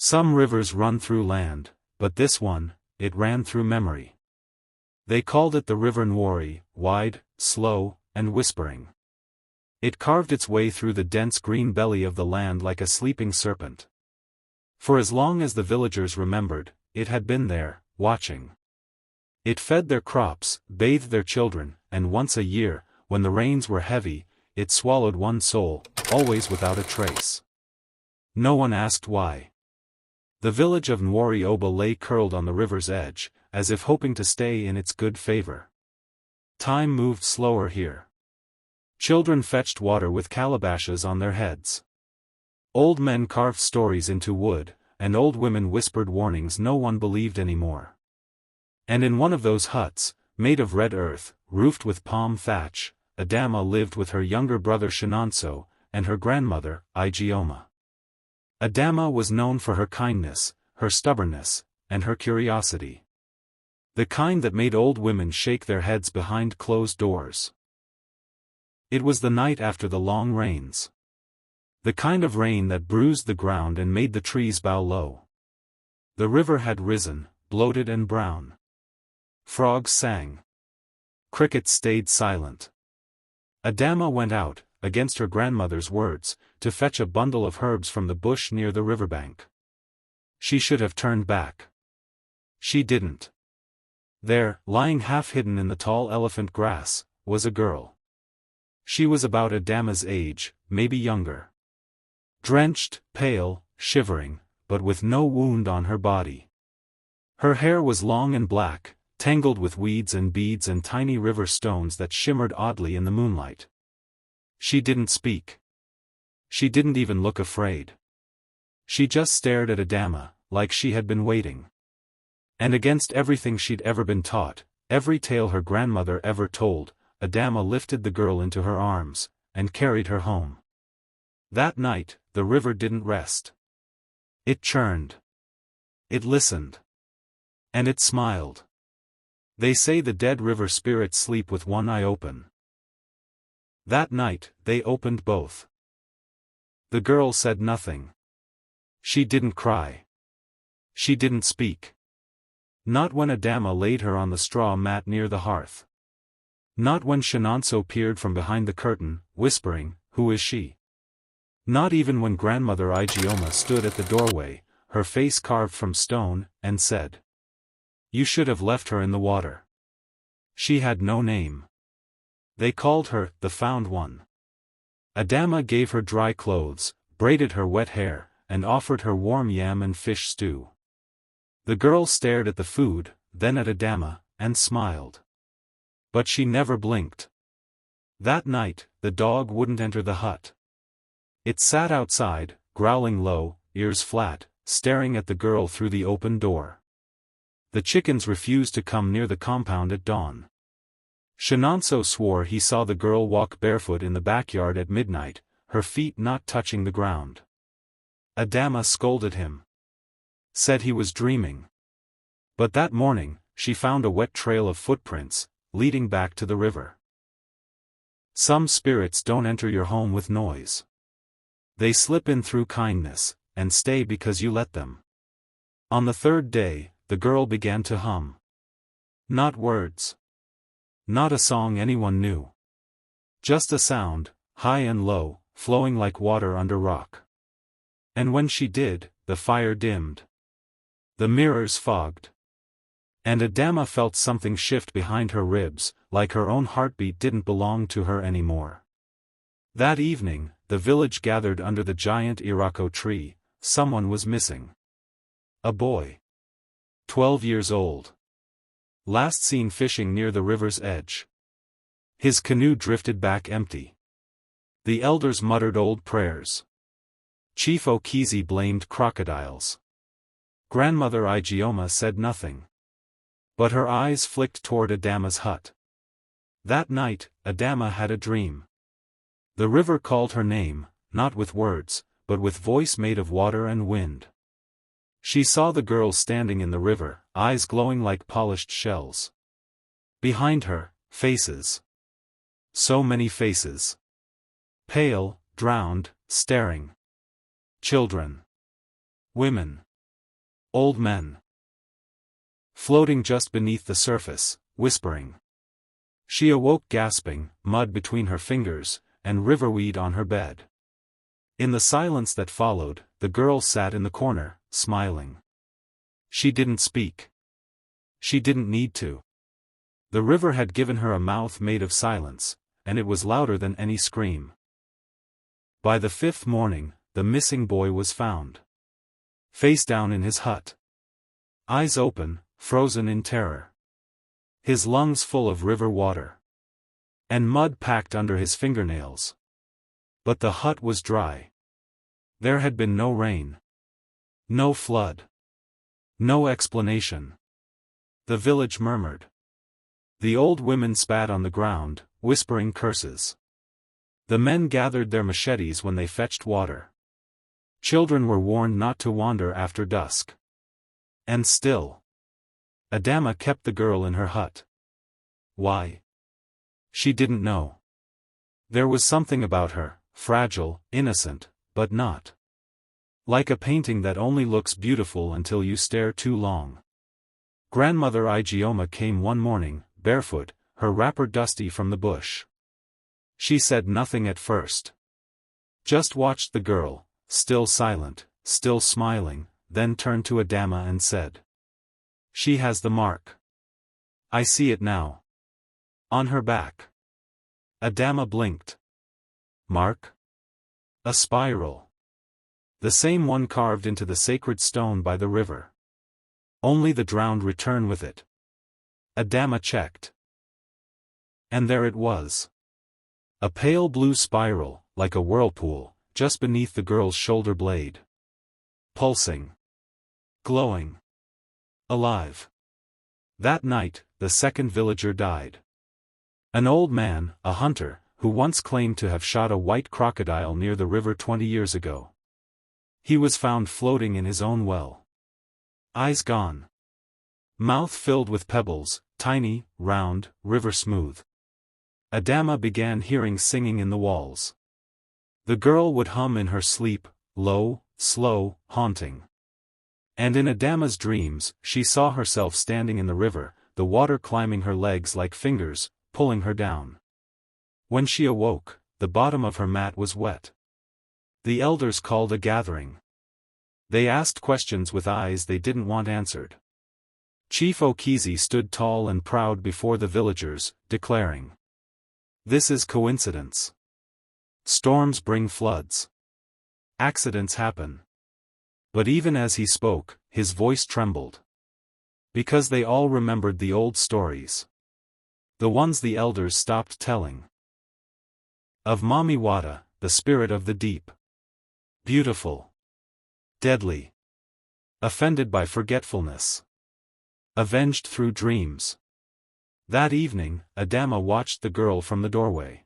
Some rivers run through land, but this one, it ran through memory. They called it the river Nworie, wide, slow, and whispering. It carved its way through the dense green belly of the land like a sleeping serpent. For as long as the villagers remembered, it had been there, watching. It fed their crops, bathed their children, and once a year, when the rains were heavy, it swallowed one soul, always without a trace. No one asked why. The village of Nworie Oba lay curled on the river's edge, as if hoping to stay in its good favor. Time moved slower here. Children fetched water with calabashes on their heads. Old men carved stories into wood, and old women whispered warnings no one believed anymore. And in one of those huts, made of red earth, roofed with palm thatch, Adamma lived with her younger brother Shinonso, and her grandmother, Ijeoma. Adamma was known for her kindness, her stubbornness, and her curiosity. The kind that made old women shake their heads behind closed doors. It was the night after the long rains. The kind of rain that bruised the ground and made the trees bow low. The river had risen, bloated and brown. Frogs sang. Crickets stayed silent. Adamma went out, against her grandmother's words, to fetch a bundle of herbs from the bush near the riverbank. She should have turned back. She didn't. There, lying half-hidden in the tall elephant grass, was a girl. She was about Adamma's age, maybe younger. Drenched, pale, shivering, but with no wound on her body. Her hair was long and black, tangled with weeds and beads and tiny river stones that shimmered oddly in the moonlight. She didn't speak. She didn't even look afraid. She just stared at Adamma, like she had been waiting. And against everything she'd ever been taught, every tale her grandmother ever told, Adamma lifted the girl into her arms, and carried her home. That night, the river didn't rest. It churned. It listened. And it smiled. They say the dead river spirits sleep with one eye open. That night, they opened both. The girl said nothing. She didn't cry. She didn't speak. Not when Adamma laid her on the straw mat near the hearth. Not when Shinonso peered from behind the curtain, whispering, "Who is she?" Not even when grandmother Ijeoma stood at the doorway, her face carved from stone, and said, "You should have left her in the water." She had no name. They called her, the Found One. Adamma gave her dry clothes, braided her wet hair, and offered her warm yam and fish stew. The girl stared at the food, then at Adamma, and smiled. But she never blinked. That night, the dog wouldn't enter the hut. It sat outside, growling low, ears flat, staring at the girl through the open door. The chickens refused to come near the compound at dawn. Shinonso swore he saw the girl walk barefoot in the backyard at midnight, her feet not touching the ground. Adamma scolded him. Said he was dreaming. But that morning, she found a wet trail of footprints, leading back to the river. Some spirits don't enter your home with noise. They slip in through kindness, and stay because you let them. On the third day, the girl began to hum. Not words. Not a song anyone knew. Just a sound, high and low, flowing like water under rock. And when she did, the fire dimmed. The mirrors fogged. And Adamma felt something shift behind her ribs, like her own heartbeat didn't belong to her anymore. That evening, the village gathered under the giant Irako tree. Someone was missing. A boy. 12 years old. Last seen fishing near the river's edge. His canoe drifted back empty. The elders muttered old prayers. Chief Okizi blamed crocodiles. Grandmother Ijeoma said nothing. But her eyes flicked toward Adamma's hut. That night, Adamma had a dream. The river called her name, not with words, but with voice made of water and wind. She saw the girl standing in the river, eyes glowing like polished shells. Behind her, faces. So many faces. Pale, drowned, staring. Children. Women. Old men. Floating just beneath the surface, whispering. She awoke gasping, mud between her fingers, and riverweed on her bed. In the silence that followed, the girl sat in the corner, smiling. She didn't speak. She didn't need to. The river had given her a mouth made of silence, and it was louder than any scream. By the 5th morning, the missing boy was found. Face down in his hut. Eyes open, frozen in terror. His lungs full of river water. And mud packed under his fingernails. But the hut was dry. There had been no rain. No flood. No explanation. The village murmured. The old women spat on the ground, whispering curses. The men gathered their machetes when they fetched water. Children were warned not to wander after dusk. And still, Adamma kept the girl in her hut. Why? She didn't know. There was something about her, fragile, innocent, but not. Like a painting that only looks beautiful until you stare too long. Grandmother Ijeoma came one morning, barefoot, her wrapper dusty from the bush. She said nothing at first. Just watched the girl, still silent, still smiling, then turned to Adamma and said. She has the mark. I see it now. On her back. Adamma blinked. Mark? A spiral. The same one carved into the sacred stone by the river. Only the drowned return with it. Adamma checked. And there it was. A pale blue spiral, like a whirlpool, just beneath the girl's shoulder blade. Pulsing. Glowing. Alive. That night, the second villager died. An old man, a hunter, who once claimed to have shot a white crocodile near the river 20 years ago. He was found floating in his own well. Eyes gone. Mouth filled with pebbles, tiny, round, river smooth. Adamma began hearing singing in the walls. The girl would hum in her sleep, low, slow, haunting. And in Adamma's dreams, she saw herself standing in the river, the water climbing her legs like fingers, pulling her down. When she awoke, the bottom of her mat was wet. The elders called a gathering. They asked questions with eyes they didn't want answered. Chief Okizi stood tall and proud before the villagers, declaring. This is coincidence. Storms bring floods. Accidents happen. But even as he spoke, his voice trembled. Because they all remembered the old stories. The ones the elders stopped telling. Of Mami Wada, the spirit of the deep. Beautiful. Deadly. Offended by forgetfulness. Avenged through dreams. That evening, Adamma watched the girl from the doorway.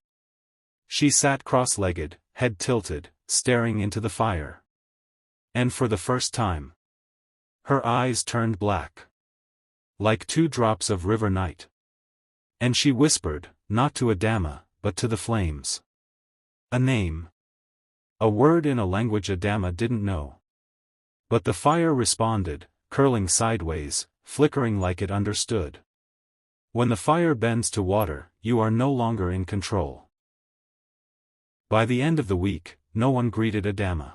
She sat cross-legged, head tilted, staring into the fire. And for the first time, her eyes turned black. Like 2 drops of river night. And she whispered, not to Adamma, but to the flames. A name. A word in a language Adamma didn't know. But the fire responded, curling sideways, flickering like it understood. When the fire bends to water, you are no longer in control. By the end of the week, no one greeted Adamma.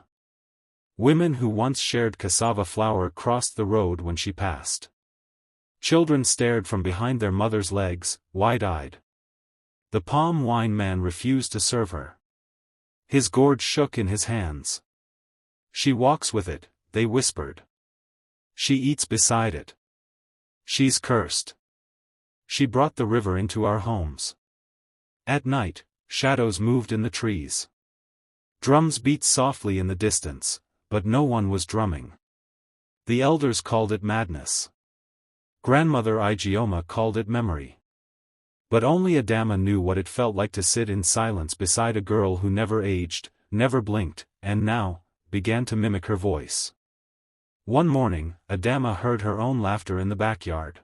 Women who once shared cassava flour crossed the road when she passed. Children stared from behind their mother's legs, wide-eyed. The palm wine man refused to serve her. His gourd shook in his hands. She walks with it, they whispered. She eats beside it. She's cursed. She brought the river into our homes. At night, shadows moved in the trees. Drums beat softly in the distance, but no one was drumming. The elders called it madness. Grandmother Ijeoma called it memory. But only Adamma knew what it felt like to sit in silence beside a girl who never aged, never blinked, and now, began to mimic her voice. One morning, Adamma heard her own laughter in the backyard.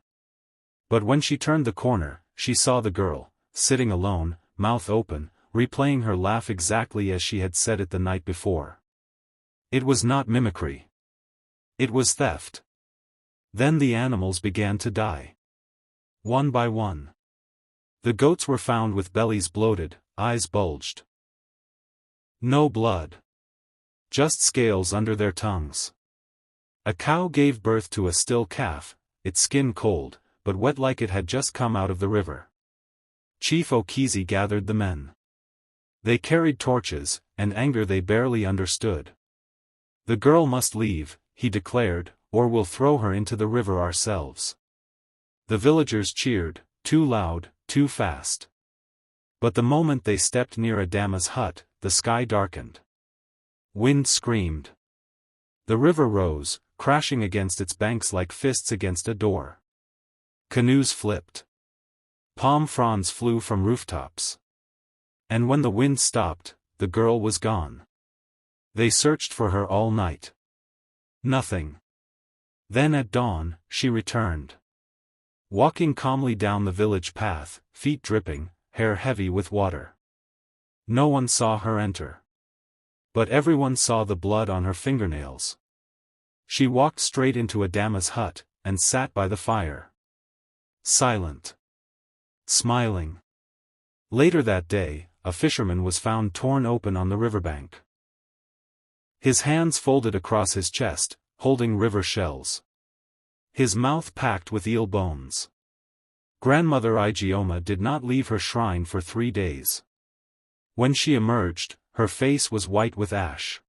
But when she turned the corner, she saw the girl, sitting alone, mouth open, replaying her laugh exactly as she had said it the night before. It was not mimicry. It was theft. Then the animals began to die. One by one. The goats were found with bellies bloated, eyes bulged. No blood. Just scales under their tongues. A cow gave birth to a still calf, its skin cold, but wet like it had just come out of the river. Chief Okizi gathered the men. They carried torches, and anger they barely understood. The girl must leave, he declared, or we'll throw her into the river ourselves. The villagers cheered, too loud, too fast. But the moment they stepped near Adamma's hut, the sky darkened. Wind screamed. The river rose, crashing against its banks like fists against a door. Canoes flipped. Palm fronds flew from rooftops. And when the wind stopped, the girl was gone. They searched for her all night. Nothing. Then at dawn, she returned. Walking calmly down the village path, feet dripping, hair heavy with water. No one saw her enter. But everyone saw the blood on her fingernails. She walked straight into Adamma's hut, and sat by the fire. Silent. Smiling. Later that day, a fisherman was found torn open on the riverbank. His hands folded across his chest, holding river shells. His mouth packed with eel bones. Grandmother Ijeoma did not leave her shrine for 3 days. When she emerged, her face was white with ash.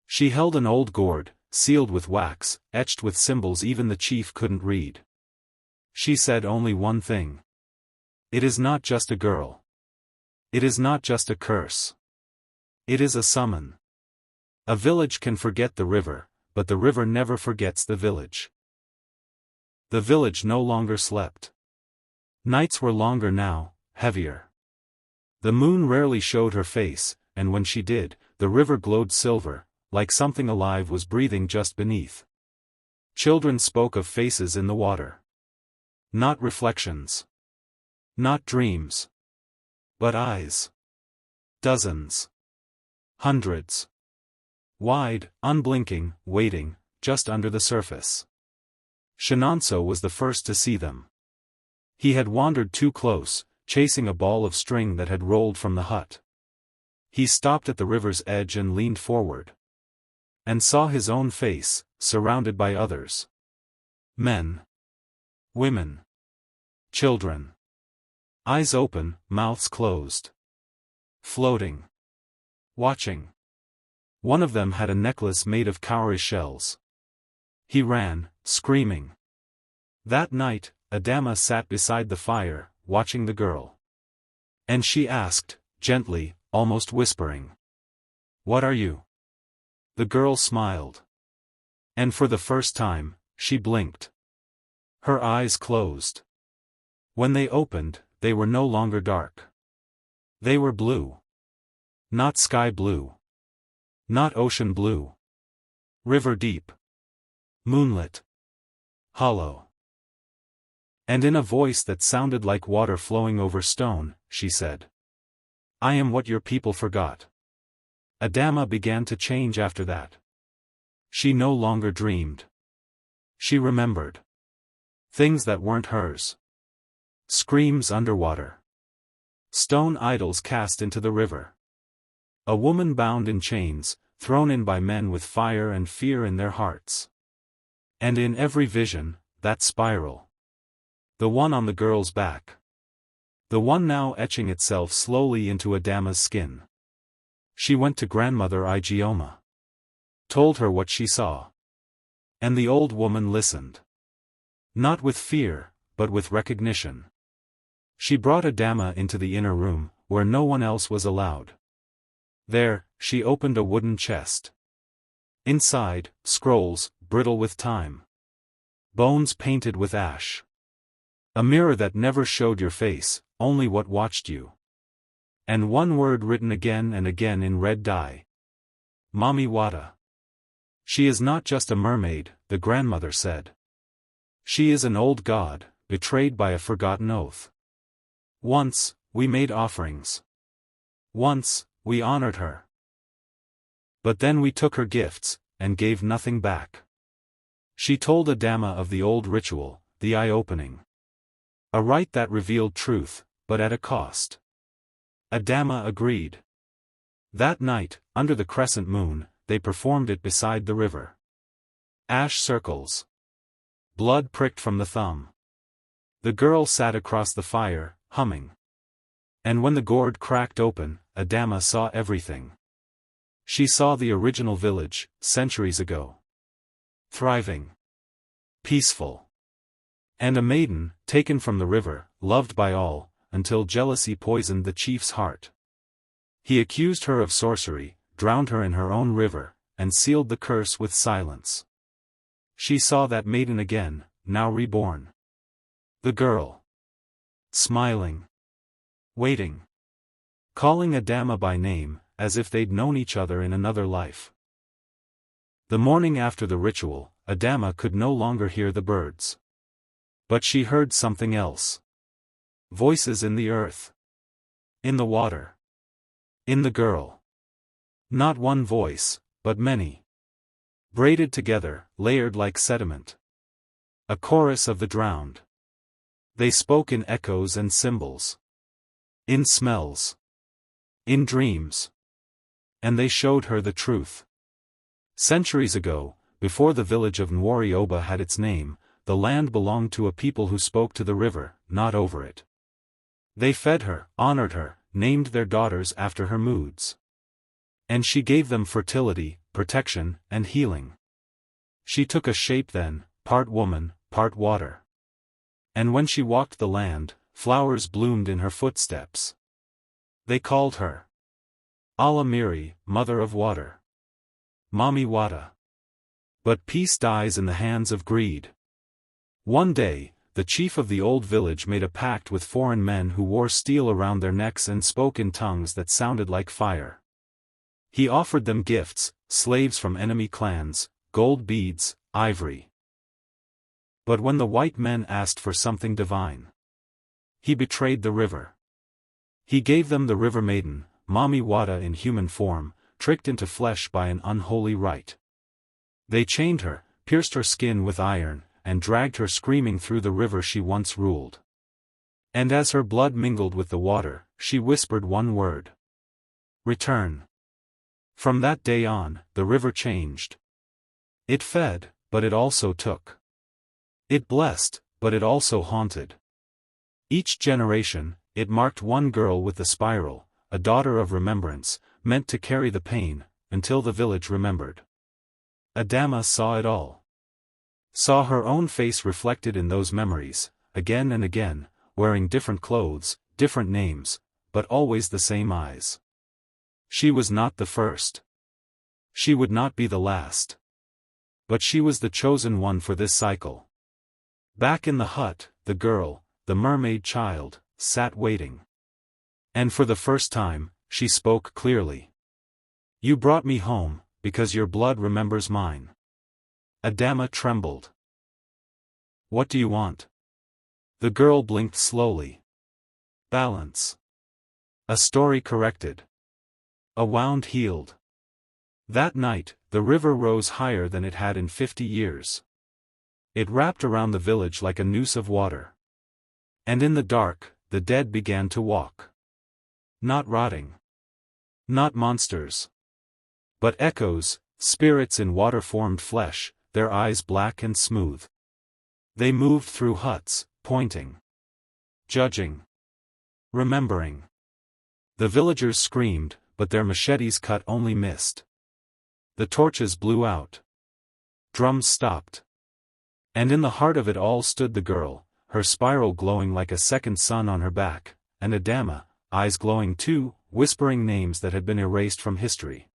She held an old gourd, sealed with wax, etched with symbols even the chief couldn't read. She said only one thing. It is not just a girl. It is not just a curse. It is a summon. A village can forget the river, but the river never forgets the village. The village no longer slept. Nights were longer now, heavier. The moon rarely showed her face, and when she did, the river glowed silver, like something alive was breathing just beneath. Children spoke of faces in the water. Not reflections. Not dreams. But eyes. Dozens. Hundreds. Wide, unblinking, waiting, just under the surface. Shinonso was the first to see them. He had wandered too close, chasing a ball of string that had rolled from the hut. He stopped at the river's edge and leaned forward. And saw his own face, surrounded by others. Men. Women. Children. Eyes open, mouths closed. Floating. Watching. One of them had a necklace made of cowrie shells. He ran, screaming. That night, Adamma sat beside the fire, watching the girl. And she asked, gently, almost whispering. What are you? The girl smiled. And for the first time, she blinked. Her eyes closed. When they opened, they were no longer dark. They were blue. Not sky blue. Not ocean blue. River deep. Moonlit. Hollow. And in a voice that sounded like water flowing over stone, she said, I am what your people forgot. Adamma began to change after that. She no longer dreamed. She remembered. Things that weren't hers. Screams underwater. Stone idols cast into the river. A woman bound in chains, thrown in by men with fire and fear in their hearts. And in every vision, that spiral. The one on the girl's back. The one now etching itself slowly into Adamma's skin. She went to grandmother Ijeoma. Told her what she saw. And the old woman listened. Not with fear, but with recognition. She brought Adamma into the inner room, where no one else was allowed. There, she opened a wooden chest. Inside, scrolls, brittle with time. Bones painted with ash. A mirror that never showed your face, only what watched you. And one word written again and again in red dye. Mami Wada. She is not just a mermaid, the grandmother said. She is an old god, betrayed by a forgotten oath. Once, we made offerings. Once, we honored her. But then we took her gifts, and gave nothing back. She told Adamma of the old ritual, the eye-opening. A rite that revealed truth, but at a cost. Adamma agreed. That night, under the crescent moon, they performed it beside the river. Ash circles. Blood pricked from the thumb. The girl sat across the fire, humming. And when the gourd cracked open, Adamma saw everything. She saw the original village, centuries ago. Thriving. Peaceful. And a maiden, taken from the river, loved by all, until jealousy poisoned the chief's heart. He accused her of sorcery, drowned her in her own river, and sealed the curse with silence. She saw that maiden again, now reborn. The girl. Smiling. Waiting. Calling Adamma by name, as if they'd known each other in another life. The morning after the ritual, Adamma could no longer hear the birds. But she heard something else. Voices in the earth. In the water. In the girl. Not one voice, but many. Braided together, layered like sediment. A chorus of the drowned. They spoke in echoes and symbols. In smells. In dreams. And they showed her the truth. Centuries ago, before the village of Nworie Oba had its name, the land belonged to a people who spoke to the river, not over it. They fed her, honored her, named their daughters after her moods. And she gave them fertility, protection, and healing. She took a shape then, part woman, part water. And when she walked the land, flowers bloomed in her footsteps. They called her Alamiri, Mother of Water. Mami Wata. But peace dies in the hands of greed. One day, the chief of the old village made a pact with foreign men who wore steel around their necks and spoke in tongues that sounded like fire. He offered them gifts, slaves from enemy clans, gold beads, ivory. But when the white men asked for something divine, he betrayed the river. He gave them the river maiden, Mami Wata in human form, tricked into flesh by an unholy rite. They chained her, pierced her skin with iron, and dragged her screaming through the river she once ruled. And as her blood mingled with the water, she whispered one word. Return. From that day on, the river changed. It fed, but it also took. It blessed, but it also haunted. Each generation, it marked one girl with the spiral, a daughter of remembrance, meant to carry the pain, until the village remembered. Adamma saw it all. Saw her own face reflected in those memories, again and again, wearing different clothes, different names, but always the same eyes. She was not the first. She would not be the last. But she was the chosen one for this cycle. Back in the hut, the girl, the mermaid child, sat waiting. And for the first time, she spoke clearly. You brought me home, because your blood remembers mine. Adamma trembled. What do you want? The girl blinked slowly. Balance. A story corrected. A wound healed. That night, the river rose higher than it had in 50 years. It wrapped around the village like a noose of water. And in the dark, the dead began to walk. Not rotting. Not monsters. But echoes, spirits in water-formed flesh, their eyes black and smooth. They moved through huts, pointing. Judging. Remembering. The villagers screamed, but their machetes cut only mist. The torches blew out. Drums stopped. And in the heart of it all stood the girl, her spiral glowing like a second sun on her back, and Adamma, eyes glowing too, whispering names that had been erased from history.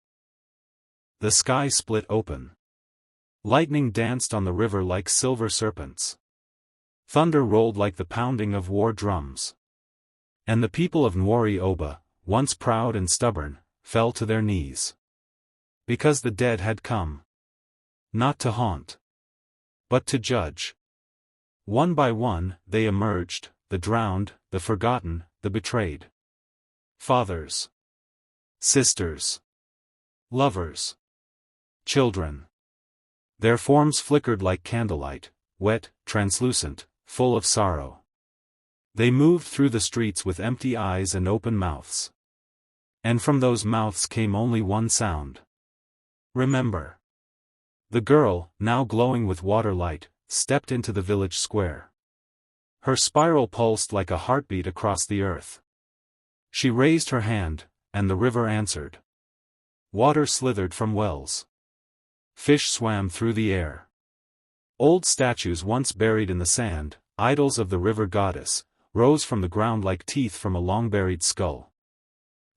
The sky split open. Lightning danced on the river like silver serpents. Thunder rolled like the pounding of war drums. And the people of Nworie Oba, once proud and stubborn, fell to their knees. Because the dead had come. Not to haunt. But to judge. One by one, they emerged, the drowned, the forgotten, the betrayed. Fathers. Sisters. Lovers. Children. Their forms flickered like candlelight, wet, translucent, full of sorrow. They moved through the streets with empty eyes and open mouths. And from those mouths came only one sound. Remember. The girl, now glowing with water light, stepped into the village square. Her spiral pulsed like a heartbeat across the earth. She raised her hand, and the river answered. Water slithered from wells. Fish swam through the air. Old statues once buried in the sand, idols of the river goddess, rose from the ground like teeth from a long-buried skull.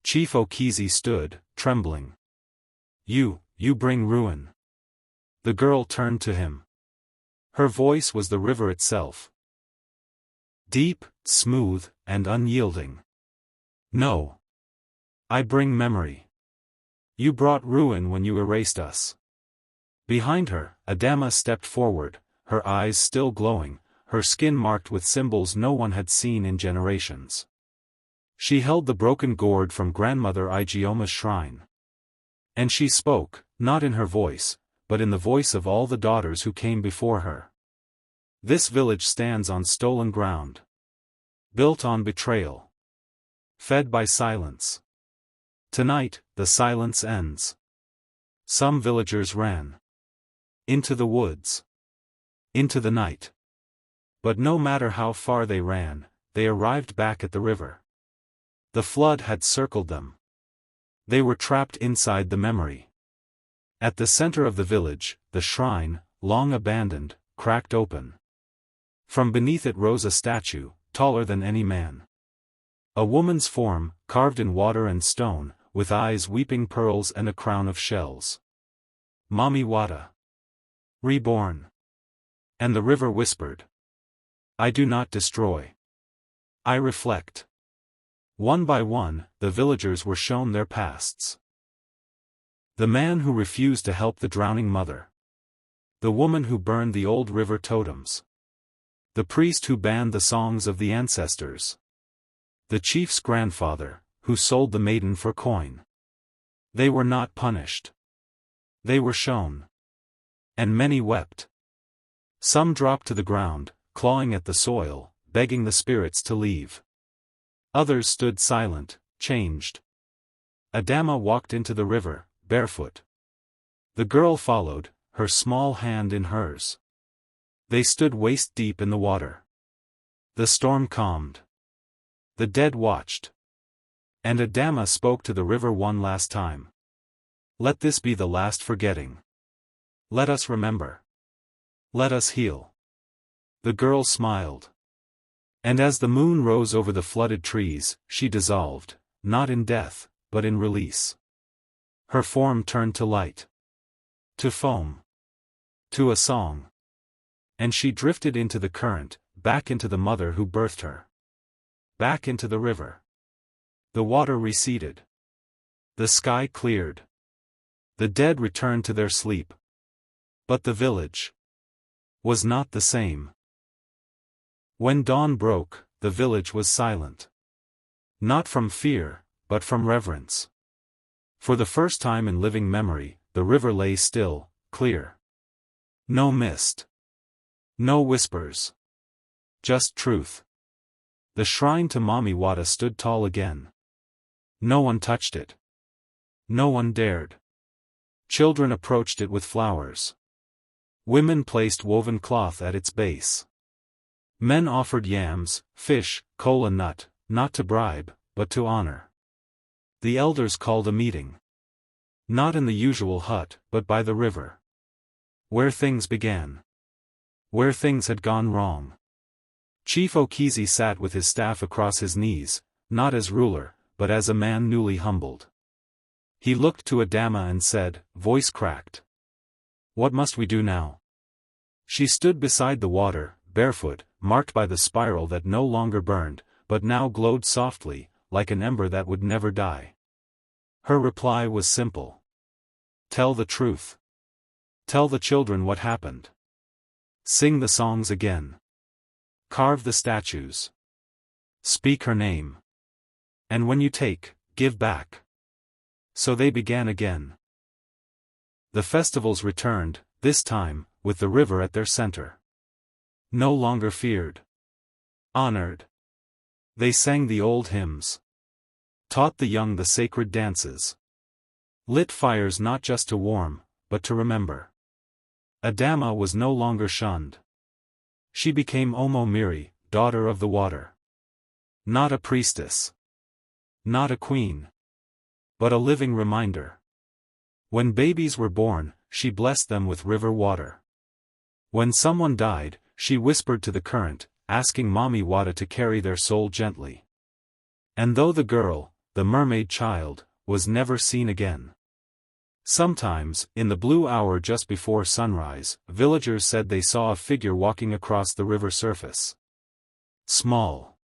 Chief Okizi stood, trembling. You bring ruin. The girl turned to him. Her voice was the river itself. Deep, smooth, and unyielding. No. I bring memory. You brought ruin when you erased us. Behind her, Adamma stepped forward, her eyes still glowing, her skin marked with symbols no one had seen in generations. She held the broken gourd from grandmother Igioma's shrine. And she spoke, not in her voice, but in the voice of all the daughters who came before her. This village stands on stolen ground. Built on betrayal. Fed by silence. Tonight, the silence ends. Some villagers ran. Into the woods. Into the night. But no matter how far they ran, they arrived back at the river. The flood had circled them. They were trapped inside the memory. At the center of the village, the shrine, long abandoned, cracked open. From beneath it rose a statue, taller than any man. A woman's form, carved in water and stone, with eyes weeping pearls and a crown of shells. Mami Wata. Reborn. And the river whispered. I do not destroy. I reflect. One by one, the villagers were shown their pasts. The man who refused to help the drowning mother. The woman who burned the old river totems. The priest who banned the songs of the ancestors. The chief's grandfather, who sold the maiden for coin. They were not punished. They were shown. And many wept. Some dropped to the ground, clawing at the soil, begging the spirits to leave. Others stood silent, changed. Adamma walked into the river, barefoot. The girl followed, her small hand in hers. They stood waist-deep in the water. The storm calmed. The dead watched. And Adamma spoke to the river one last time. Let this be the last forgetting. Let us remember. Let us heal. The girl smiled. And as the moon rose over the flooded trees, she dissolved, not in death, but in release. Her form turned to light. To foam. To a song. And she drifted into the current, back into the mother who birthed her. Back into the river. The water receded. The sky cleared. The dead returned to their sleep. But the village was not the same. When dawn broke, the village was silent. Not from fear, but from reverence. For the first time in living memory, the river lay still, clear. No mist. No whispers. Just truth. The shrine to Mami Wata stood tall again. No one touched it. No one dared. Children approached it with flowers. Women placed woven cloth at its base. Men offered yams, fish, kola nut, not to bribe, but to honor. The elders called a meeting. Not in the usual hut, but by the river. Where things began. Where things had gone wrong. Chief Okizi sat with his staff across his knees, not as ruler, but as a man newly humbled. He looked to Adamma and said, voice cracked. What must we do now? She stood beside the water, barefoot, marked by the spiral that no longer burned, but now glowed softly, like an ember that would never die. Her reply was simple. Tell the truth. Tell the children what happened. Sing the songs again. Carve the statues. Speak her name. And when you take, give back. So they began again. The festivals returned, this time, with the river at their center. No longer feared. Honored. They sang the old hymns. Taught the young the sacred dances. Lit fires not just to warm, but to remember. Adamma was no longer shunned. She became Nworie, daughter of the water. Not a priestess. Not a queen. But a living reminder. When babies were born, she blessed them with river water. When someone died, she whispered to the current, asking Mommy Wada to carry their soul gently. And though the girl, the mermaid child, was never seen again. Sometimes, in the blue hour just before sunrise, villagers said they saw a figure walking across the river surface. Small.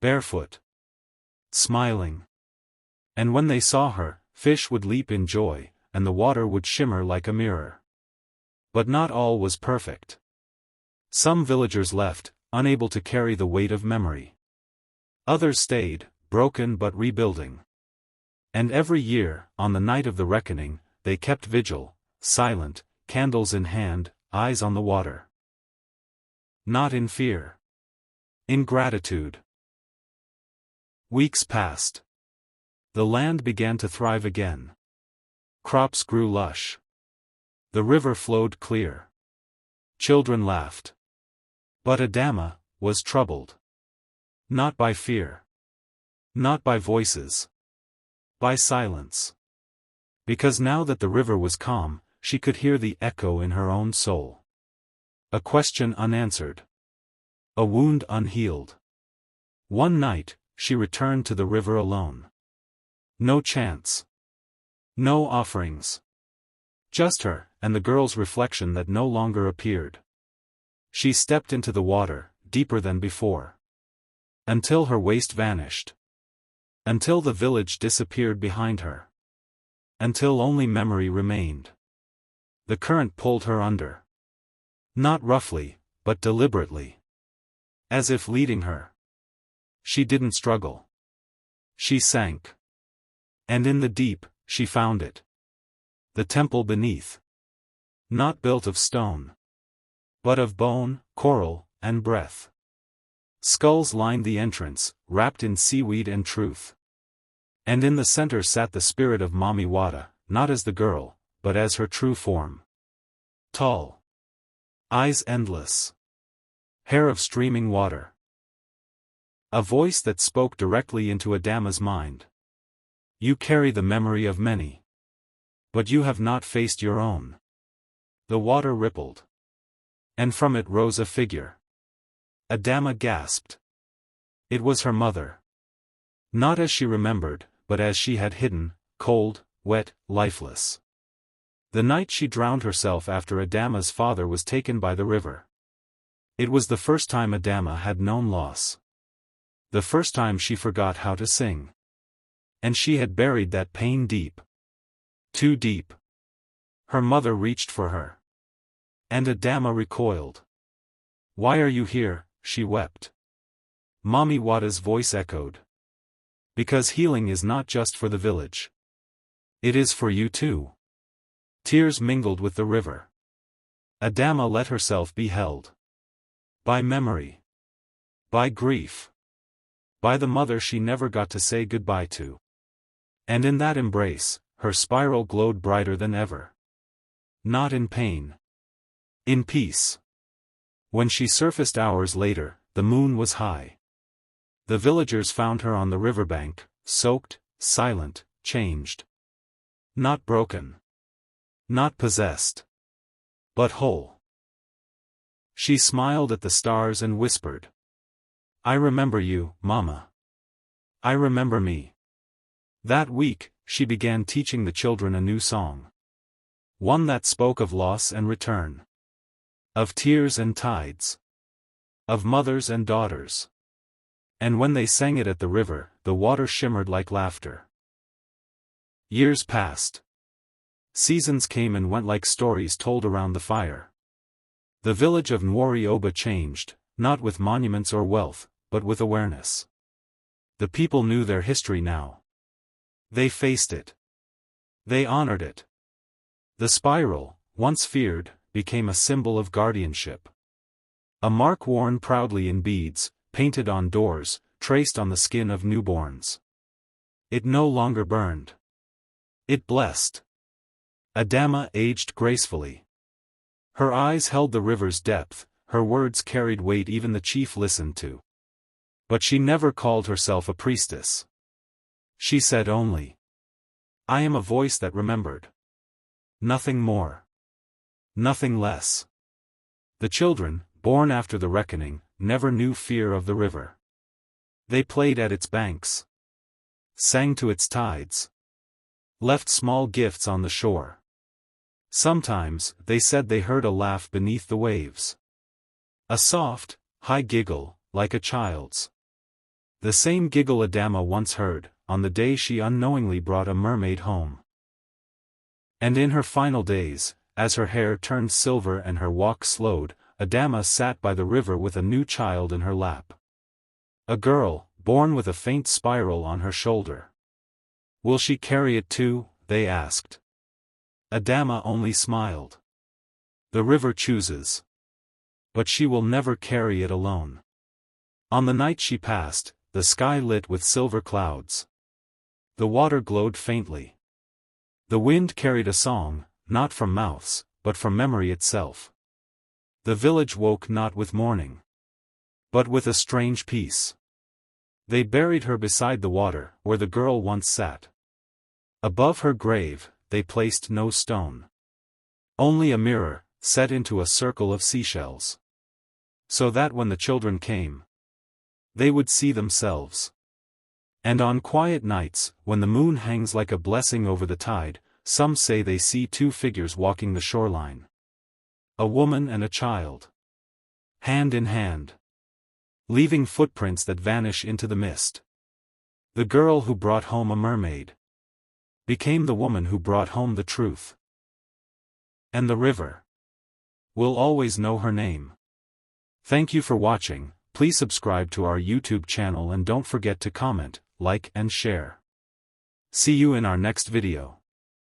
Barefoot. Smiling. And when they saw her, fish would leap in joy, and the water would shimmer like a mirror. But not all was perfect. Some villagers left, unable to carry the weight of memory. Others stayed, broken but rebuilding. And every year, on the night of the reckoning, they kept vigil, silent, candles in hand, eyes on the water. Not in fear. In gratitude. Weeks passed. The land began to thrive again. Crops grew lush. The river flowed clear. Children laughed. But Adamma was troubled. Not by fear. Not by voices. By silence. Because now that the river was calm, she could hear the echo in her own soul. A question unanswered. A wound unhealed. One night, she returned to the river alone. No chants. No offerings. Just her, and the girl's reflection that no longer appeared. She stepped into the water, deeper than before. Until her waist vanished. Until the village disappeared behind her. Until only memory remained. The current pulled her under. Not roughly, but deliberately. As if leading her. She didn't struggle. She sank. And in the deep, she found it. The temple beneath. Not built of stone. But of bone, coral, and breath. Skulls lined the entrance, wrapped in seaweed and truth. And in the center sat the spirit of Mommy Wada, not as the girl, but as her true form. Tall. Eyes endless. Hair of streaming water. A voice that spoke directly into Adamma's mind. You carry the memory of many. But you have not faced your own. The water rippled. And from it rose a figure. Adamma gasped. It was her mother. Not as she remembered, but as she had hidden, cold, wet, lifeless. The night she drowned herself after Adamma's father was taken by the river. It was the first time Adamma had known loss. The first time she forgot how to sing. And she had buried that pain deep. Too deep. Her mother reached for her. And Adamma recoiled. Why are you here? She wept. Mommy Wada's voice echoed. Because healing is not just for the village. It is for you too. Tears mingled with the river. Adamma let herself be held. By memory. By grief. By the mother she never got to say goodbye to. And in that embrace, her spiral glowed brighter than ever. Not in pain. In peace. When she surfaced hours later, the moon was high. The villagers found her on the riverbank, soaked, silent, changed. Not broken. Not possessed. But whole. She smiled at the stars and whispered. I remember you, Mama. I remember me. That week, she began teaching the children a new song. One that spoke of loss and return. Of tears and tides. Of mothers and daughters. And when they sang it at the river, the water shimmered like laughter. Years passed. Seasons came and went like stories told around the fire. The village of Nworie Oba changed, not with monuments or wealth, but with awareness. The people knew their history now. They faced it. They honored it. The spiral, once feared, became a symbol of guardianship. A mark worn proudly in beads, painted on doors, traced on the skin of newborns. It no longer burned. It blessed. Adamma aged gracefully. Her eyes held the river's depth, her words carried weight even the chief listened to. But she never called herself a priestess. She said only, "I am a voice that remembered." Nothing more. Nothing less. The children, born after the reckoning, never knew fear of the river. They played at its banks, sang to its tides, left small gifts on the shore. Sometimes, they said they heard a laugh beneath the waves. A soft, high giggle, like a child's. The same giggle Adamma once heard, on the day she unknowingly brought a mermaid home. And in her final days, as her hair turned silver and her walk slowed, Adamma sat by the river with a new child in her lap. A girl, born with a faint spiral on her shoulder. "Will she carry it too?" they asked. Adamma only smiled. "The river chooses. But she will never carry it alone." On the night she passed, the sky lit with silver clouds. The water glowed faintly. The wind carried a song, not from mouths, but from memory itself. The village woke not with mourning, but with a strange peace. They buried her beside the water, where the girl once sat. Above her grave, they placed no stone. Only a mirror, set into a circle of seashells. So that when the children came, they would see themselves. And on quiet nights, when the moon hangs like a blessing over the tide, some say they see two figures walking the shoreline. A woman and a child. Hand in hand. Leaving footprints that vanish into the mist. The girl who brought home a mermaid became the woman who brought home the truth. And the river will always know her name. Thank you for watching. Please subscribe to our YouTube channel and don't forget to comment, like and share. See you in our next video.